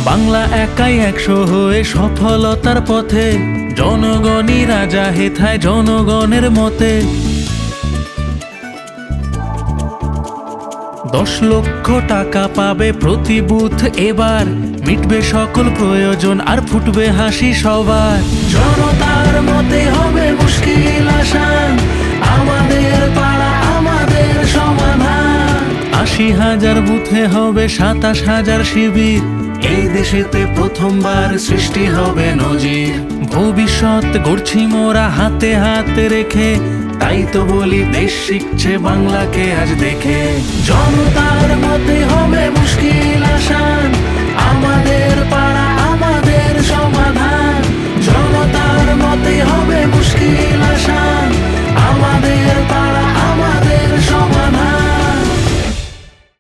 বাংলা একাই 100 হয়ে সফলতার পথে, জনগণই রাজা হেথায় জনগণের মতে। 10 লক্ষ টাকা পাবে প্রতি বুথ এবার, মিটবে সকল প্রয়োজন আর ফুটবে হাসি সবার। জনতার মতে হবে মুশকিল আসান, আমাদের পাড়া আমাদের সমাধান। 80,000 বুথে হবে 27,000 শিবির, এই দেশেতে প্রথমবার সৃষ্টি হবে নজির। ভবিষ্যৎ গড়ছি মোরা হাতে হাতে রেখে, তাই তো বলি দেশ শিখছে বাংলাকে আজ দেখে। জনতার মতে হবে মুশকিল আসান, আমাদের